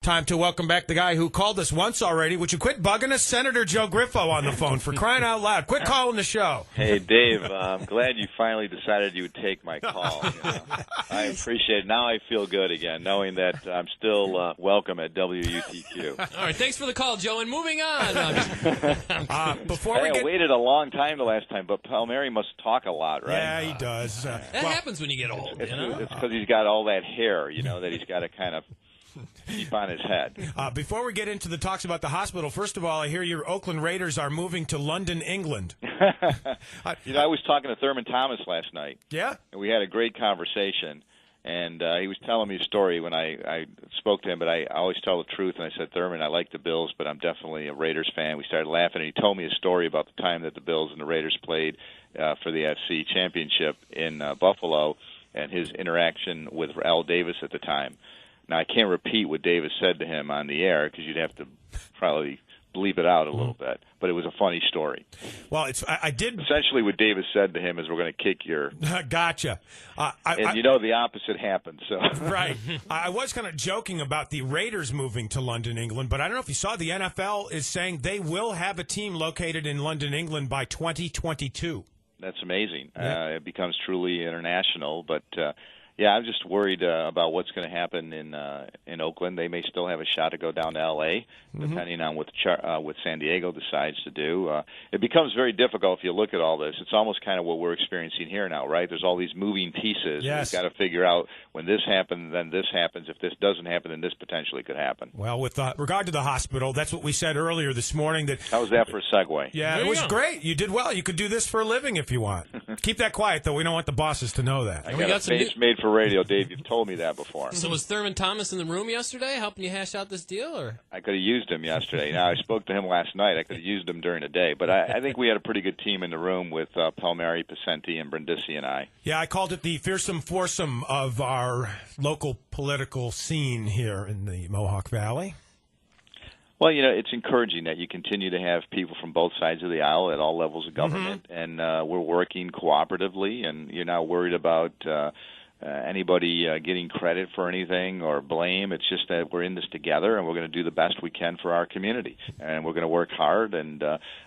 Time to welcome back the guy who called us once already. Would you quit bugging us? Senator Joe Griffo on the phone, for crying out loud. Quit calling the show. Hey, Dave, I'm glad you finally decided you would take my call. I appreciate it. Now I feel good again, knowing that I'm still welcome at WUTQ. All right, thanks for the call, Joe, and moving on. I waited a long time the last time, but Palmieri must talk a lot, right? Yeah, he does. That happens when you get old. It's because he's got all that hair, that he's got to kind of keep on his head. Before we get into the talks about the hospital, first of all, I hear your Oakland Raiders are moving to London, England. I was talking to Thurman Thomas last night. Yeah? And we had a great conversation. And he was telling me a story when I spoke to him, but I always tell the truth. And I said, Thurman, I like the Bills, but I'm definitely a Raiders fan. We started laughing, and he told me a story about the time that the Bills and the Raiders played for the FC Championship in Buffalo and his interaction with Al Davis at the time. Now, I can't repeat what Davis said to him on the air because you'd have to probably bleep it out a little bit, but it was a funny story. Well, I did. Essentially, what Davis said to him is, "We're going to kick your." Gotcha. The opposite happened. So right. I was kind of joking about the Raiders moving to London, England, but I don't know if you saw the NFL is saying they will have a team located in London, England by 2022. That's amazing. Yeah. It becomes truly international, but. Yeah, I'm just worried about what's going to happen in Oakland. They may still have a shot to go down to L.A., depending on what San Diego decides to do. It becomes very difficult if you look at all this. It's almost kind of what we're experiencing here now, right? There's all these moving pieces. Yes. We've got to figure out when this happens, then this happens. If this doesn't happen, then this potentially could happen. Well, with regard to the hospital, that's what we said earlier this morning. How was that for a segue? Yeah, it was great. You did well. You could do this for a living if you want. Keep that quiet, though. We don't want the bosses to know that. I got a face made for radio, Dave. You've told me that before. So was Thurman Thomas in the room yesterday helping you hash out this deal? Or I could have used him yesterday. Now, I spoke to him last night. I could have used him during the day. But I think we had a pretty good team in the room with Palmieri, Pacenti, and Brindisi and I. Yeah, I called it the fearsome foursome of our local political scene here in the Mohawk Valley. Well, it's encouraging that you continue to have people from both sides of the aisle at all levels of government, and we're working cooperatively, and you're not worried about anybody getting credit for anything or blame. It's just that we're in this together, and we're going to do the best we can for our community. And we're going to work hard, and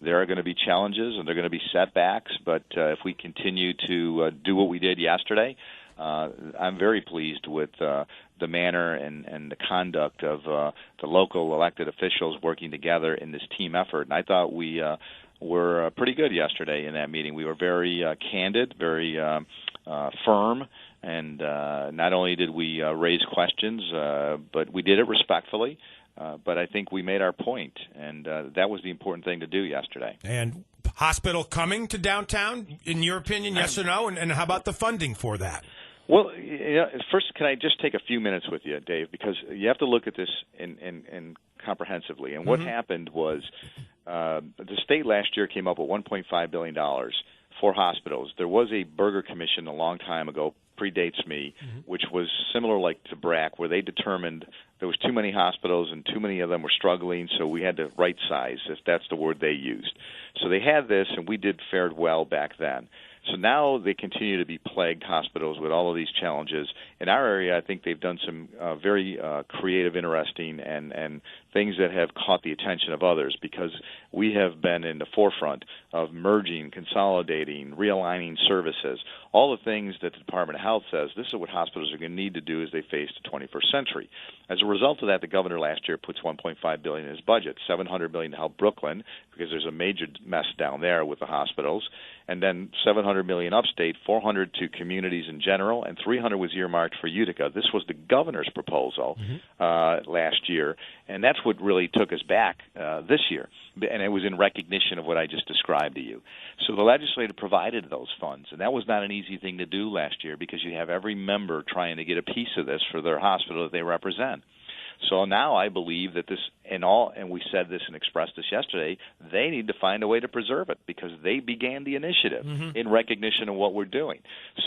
there are going to be challenges, and there are going to be setbacks. But if we continue to do what we did yesterday, I'm very pleased with the manner and the conduct of the local elected officials working together in this team effort. And I thought we were pretty good yesterday in that meeting. We were very candid, very firm. And not only did we raise questions, but we did it respectfully. But I think we made our point, and that was the important thing to do yesterday. And hospital coming to downtown, in your opinion, yes or no? And how about the funding for that? Well, first, can I just take a few minutes with you, Dave, because you have to look at this in comprehensively. And what happened was the state last year came up with $1.5 billion for hospitals. There was a Berger Commission a long time ago, predates me, which was similar like to BRAC, where they determined there was too many hospitals and too many of them were struggling, so we had to right size, if that's the word they used. So they had this, and we fared well back then. So now they continue to be plagued, hospitals, with all of these challenges. In our area, I think they've done some very creative, interesting, and things that have caught the attention of others, because we have been in the forefront of merging, consolidating, realigning services, all the things that the Department of Health says this is what hospitals are going to need to do as they face the 21st century. As a result of that, the governor last year puts $1.5 billion in his budget, $700 million to help Brooklyn, because there's a major mess down there with the hospitals, and then $700 million upstate, $400 to communities in general, and $300 was earmarked for Utica. This was the governor's proposal last year, and that's what really took us back this year, and it was in recognition of what I just described to you. So the legislature provided those funds, and that was not an easy thing to do last year, because you have every member trying to get a piece of this for their hospital that they represent. So now I believe that this, and we said this and expressed this yesterday, they need to find a way to preserve it, because they began the initiative in recognition of what we're doing.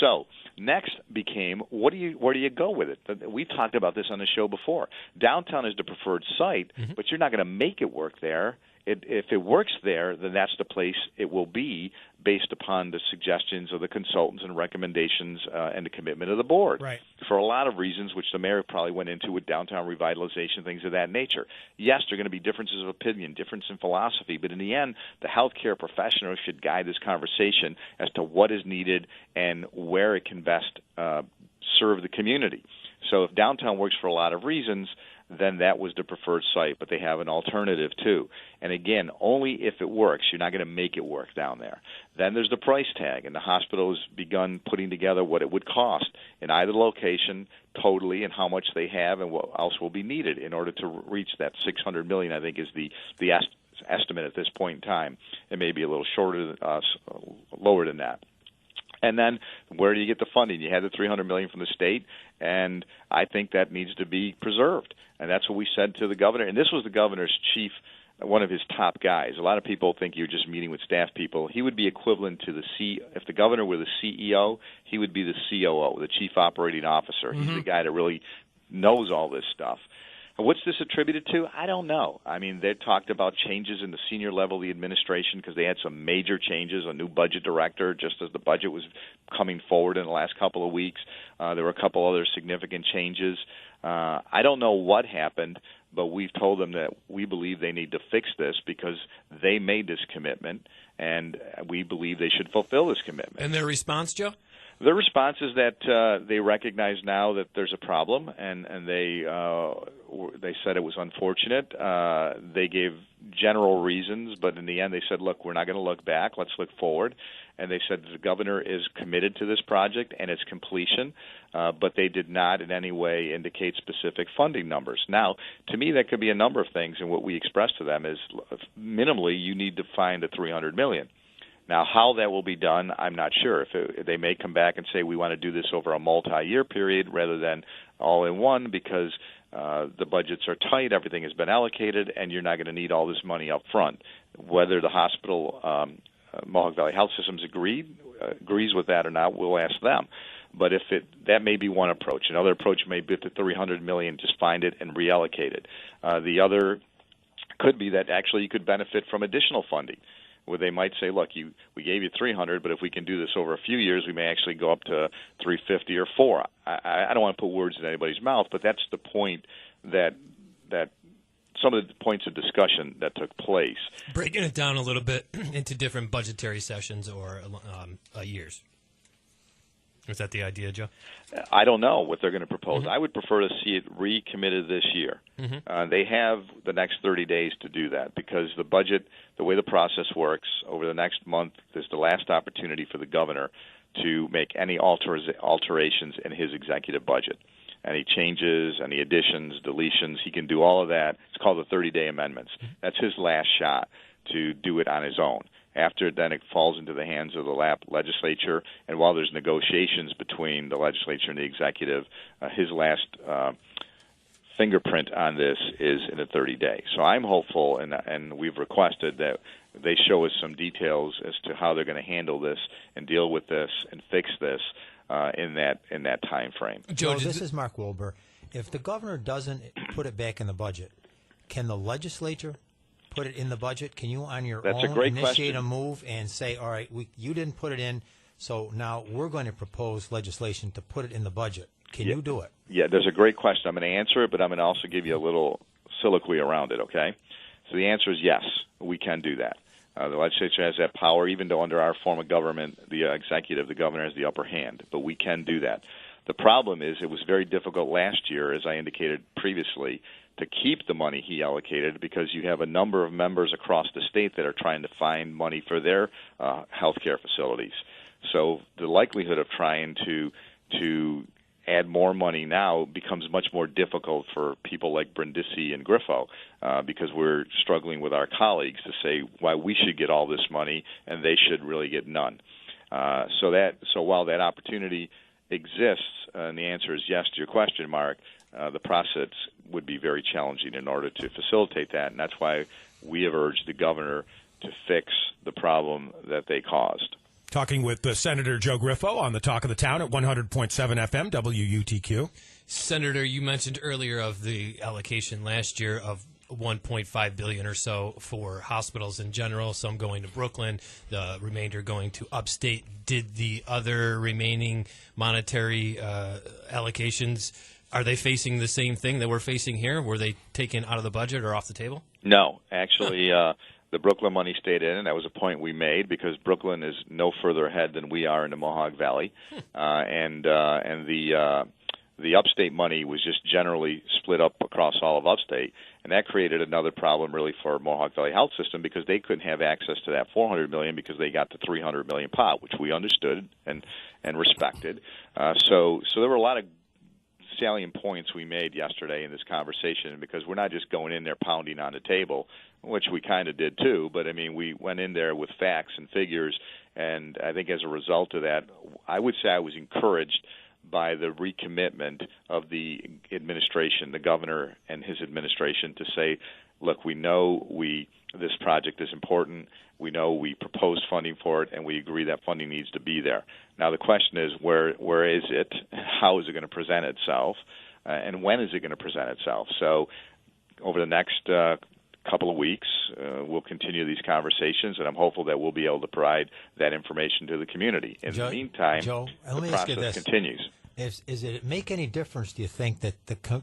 So next became, where do you go with it? We've talked about this on the show before. Downtown is the preferred site, but you're not going to make it work there if it works there, then that's the place it will be based upon the suggestions of the consultants and recommendations and the commitment of the board. Right. For a lot of reasons, which the mayor probably went into with downtown revitalization, things of that nature. Yes, there are going to be differences of opinion, difference in philosophy, but in the end, the healthcare professionals should guide this conversation as to what is needed and where it can best serve the community. So if downtown works for a lot of reasons, then that was the preferred site, but they have an alternative too. And again, only if it works. You're not going to make it work down there. Then there's the price tag, and the hospital has begun putting together what it would cost in either location totally and how much they have and what else will be needed in order to reach that $600 million, I think, is the estimate at this point in time. It may be a little lower than that. And then where do you get the funding? You had the $300 million from the state, and I think that needs to be preserved. And that's what we said to the governor. And this was the governor's chief, one of his top guys. A lot of people think you're just meeting with staff people. He would be equivalent to if the governor were the CEO, he would be the COO, the chief operating officer. He's the guy that really knows all this stuff. What's this attributed to? I don't know. I mean, they talked about changes in the senior level of the administration because they had some major changes, a new budget director, just as the budget was coming forward in the last couple of weeks. There were a couple other significant changes. I don't know what happened, but we've told them that we believe they need to fix this because they made this commitment, and we believe they should fulfill this commitment. And their response, Joe? The response is that they recognize now that there's a problem, and they said it was unfortunate. They gave general reasons, but in the end they said, look, we're not going to look back. Let's look forward. And they said that the governor is committed to this project and its completion, but they did not in any way indicate specific funding numbers. Now, to me, that could be a number of things, and what we expressed to them is minimally you need to find the $300 million. Now, how that will be done, I'm not sure. If they may come back and say we want to do this over a multi-year period rather than all in one because the budgets are tight, everything has been allocated, and you're not going to need all this money up front. Whether the hospital, Mohawk Valley Health Systems agrees with that or not, we'll ask them. But that may be one approach. Another approach may be the $300 million, just find it and reallocate it. The other could be that actually you could benefit from additional funding, where they might say, look, we gave you 300, but if we can do this over a few years, we may actually go up to 350 or 4. I don't want to put words in anybody's mouth, but that's the point that some of the points of discussion that took place. Breaking it down a little bit into different budgetary sessions or years. Is that the idea, Joe? I don't know what they're going to propose. I would prefer to see it recommitted this year. They have the next 30 days to do that because the budget, the way the process works, over the next month is the last opportunity for the governor to make any alterations in his executive budget. Any changes, any additions, deletions, he can do all of that. It's called the 30-day amendments. That's his last shot to do it on his own. After then, it falls into the hands of the legislature, and while there's negotiations between the legislature and the executive, his last fingerprint on this is in a 30-day. So I'm hopeful, and we've requested that they show us some details as to how they're going to handle this and deal with this and fix this in that time frame. Joe, this is Mark Wilbur. If the governor doesn't put it back in the budget, can the legislature put it in the budget? Can you on your own initiate a move and say, all right, you didn't put it in, so now we're going to propose legislation to put it in the budget? Can you do it? Yeah, there's a great question. I'm going to answer it, but I'm going to also give you a little soliloquy around it, okay? So the answer is yes, we can do that. The legislature has that power, even though under our form of government, the executive, the governor, has the upper hand, but we can do that. The problem is it was very difficult last year, as I indicated previously, to keep the money he allocated because you have a number of members across the state that are trying to find money for their health care facilities. So the likelihood of trying to add more money now becomes much more difficult for people like Brindisi and Griffo because we're struggling with our colleagues to say why we should get all this money and they should really get none. So while that opportunity exists, and the answer is yes to your question, Mark, the process would be very challenging in order to facilitate that, and that's why we have urged the governor to fix the problem that they caused. Talking with Senator Joe Griffo on the Talk of the Town at 100.7 FM WUTQ. Senator, you mentioned earlier of the allocation last year of $1.5 billion or so for hospitals in general, some going to Brooklyn, the remainder going to upstate. Did the other remaining monetary allocations, are they facing the same thing that we're facing here? Were they taken out of the budget or off the table? No, actually, the Brooklyn money stayed in, and that was a point we made because Brooklyn is no further ahead than we are in the Mohawk Valley, and the upstate money was just generally split up across all of upstate, and that created another problem really for Mohawk Valley Health System because they couldn't have access to that $400 million because they got the $300 million pot, which we understood and respected. So there were a lot of salient points we made yesterday in this conversation because we're not just going in there pounding on the table, which we kind of did too, but I mean we went in there with facts and figures, and I think as a result of that, I would say I was encouraged by the recommitment of the administration, the governor and his administration, to say, look, we know this project is important, we know we proposed funding for it, and we agree that funding needs to be there. Now the question is, where is it? How is it going to present itself? And when is it going to present itself? So over the next couple of weeks, we'll continue these conversations, and I'm hopeful that we'll be able to provide that information to the community. In the meantime, Joe, the process continues. Is it make any difference, do you think, that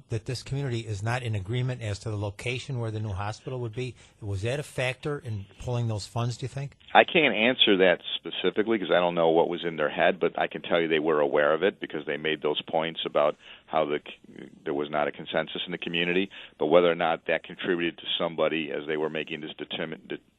that this community is not in agreement as to the location where the new hospital would be? Was that a factor in pulling those funds, do you think? I can't answer that specifically because I don't know what was in their head, but I can tell you they were aware of it because they made those points about how there was not a consensus in the community. But whether or not that contributed to somebody as they were making this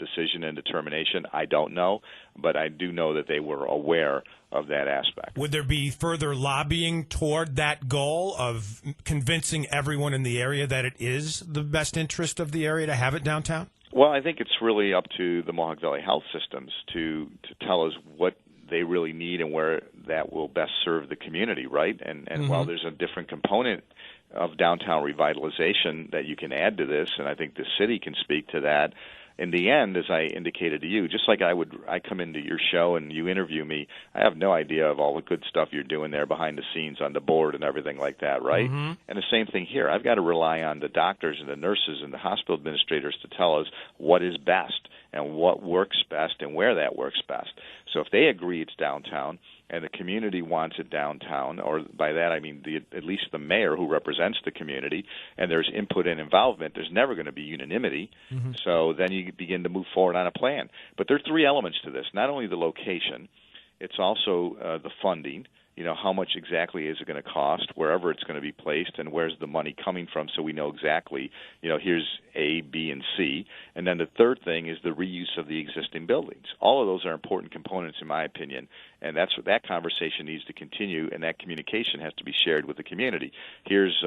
decision and determination, I don't know. But I do know that they were aware of that aspect. Would there be further lobbying toward that goal of convincing everyone in the area that it is the best interest of the area to have it downtown? Well, I think it's really up to the Mohawk Valley Health Systems to tell us what they really need and where that will best serve the community, right? And while there's a different component of downtown revitalization that you can add to this, and I think the city can speak to that, in the end, as I indicated to you, just like I come into your show and you interview me, I have no idea of all the good stuff you're doing there behind the scenes on the board and everything like that, right? And the same thing here. I've got to rely on the doctors and the nurses and the hospital administrators to tell us what is best and what works best and where that works best. So if they agree it's downtown and the community wants it downtown, or by that I mean at least the mayor who represents the community, and there's input and involvement, there's never going to be unanimity. So then you begin to move forward on a plan. But there are three elements to this. Not only the location, it's also the funding. You know, how much exactly is it going to cost, wherever it's going to be placed, and where's the money coming from so we know exactly, here's A, B, and C. And then the third thing is the reuse of the existing buildings. All of those are important components, in my opinion, and that's what that conversation needs to continue, and that communication has to be shared with the community. Here's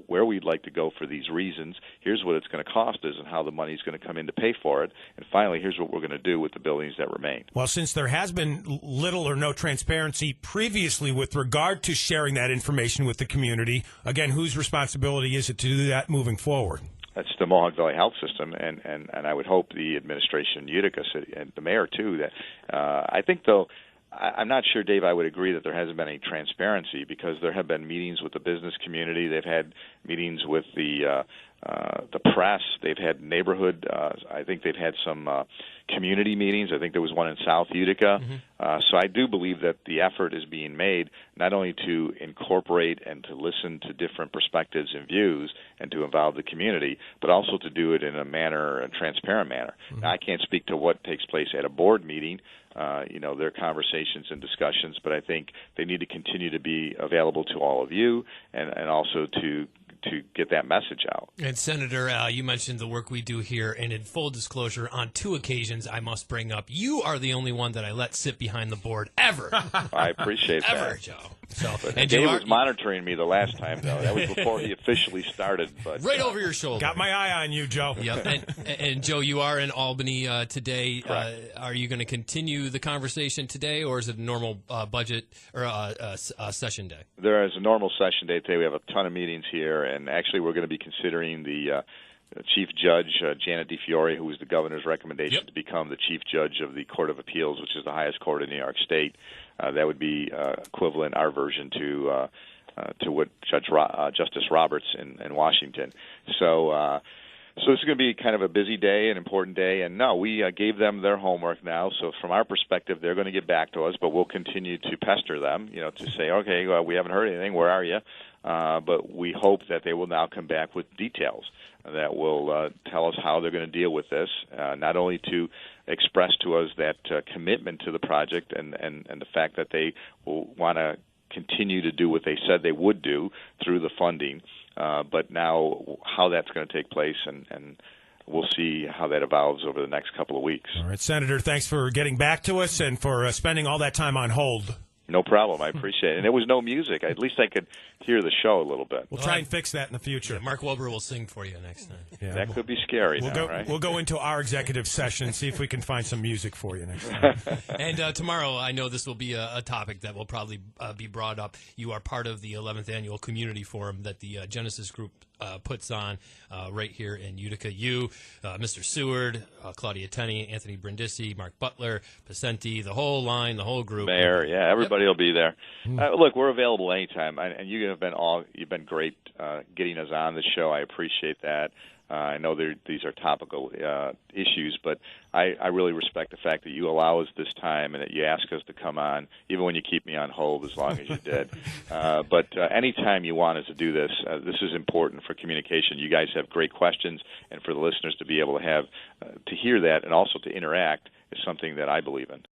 where we'd like to go for these reasons. Here's what it's going to cost us and how the money's going to come in to pay for it. And finally, here's what we're going to do with the buildings that remain. Well, since there has been little or no transparency previously with regard to sharing that information with the community, again, whose responsibility is it to do that moving forward? That's the Mohawk Valley Health System, and I would hope the administration, Utica City, and the mayor, too. That I think, though, I'm not sure, Dave, I would agree that there hasn't been any transparency because there have been meetings with the business community. They've had meetings with the press. They've had neighborhood. I think they've had some community meetings. I think there was one in South Utica. So I do believe that the effort is being made not only to incorporate and to listen to different perspectives and views and to involve the community, but also to do it in a transparent manner. Now, I can't speak to what takes place at a board meeting. Their conversations and discussions, but I think they need to continue to be available to all of you and also to get that message out. And Senator, you mentioned the work we do here, and in full disclosure, on 2 occasions I must bring up, you are the only one that I let sit behind the board ever. I appreciate that. Ever, Joe. And Dave was monitoring me the last time, though. That was before he officially started. But right over your shoulder. Got my eye on you, Joe. Yep. And Joe, you are in Albany today. Correct. Are you going to continue the conversation today, or is it a normal budget or session day? There is a normal session day today. We have a ton of meetings here, and actually we're going to be considering the Chief Judge, Janet DeFiore, who was the governor's recommendation to become the Chief Judge of the Court of Appeals, which is the highest court in New York State. That would be equivalent, our version, to what Justice Roberts in Washington. So So this is going to be kind of a busy day, an important day, and no, we gave them their homework now. So from our perspective, they're going to get back to us, but we'll continue to pester them, to say, okay, well, we haven't heard anything. Where are you? But we hope that they will now come back with details that will tell us how they're going to deal with this, not only to express to us that commitment to the project and the fact that they will want to continue to do what they said they would do through the funding, but now how that's going to take place, and we'll see how that evolves over the next couple of weeks. All right, Senator, thanks for getting back to us and for spending all that time on hold. No problem. I appreciate it. And there was no music. At least I could hear the show a little bit. We'll try and fix that in the future. Yeah, Mark Wilbur will sing for you next time. Yeah, that could be scary right? We'll go into our executive session and see if we can find some music for you next time. And tomorrow, I know this will be a topic that will probably be brought up. You are part of the 11th Annual Community Forum that the Genesis Group puts on right here in Utica. You, Mr. Seward, Claudia Tenney, Anthony Brindisi, Mark Butler, Pacenti, the whole line, the whole group. Mayor, yeah, everybody will be there. Look, we're available anytime, and you've been great getting us on the show. I appreciate that. I know these are topical issues, but I really respect the fact that you allow us this time and that you ask us to come on, even when you keep me on hold as long as you did. But anytime you want us to do this, this is important for communication. You guys have great questions, and for the listeners to be able to have to hear that and also to interact is something that I believe in.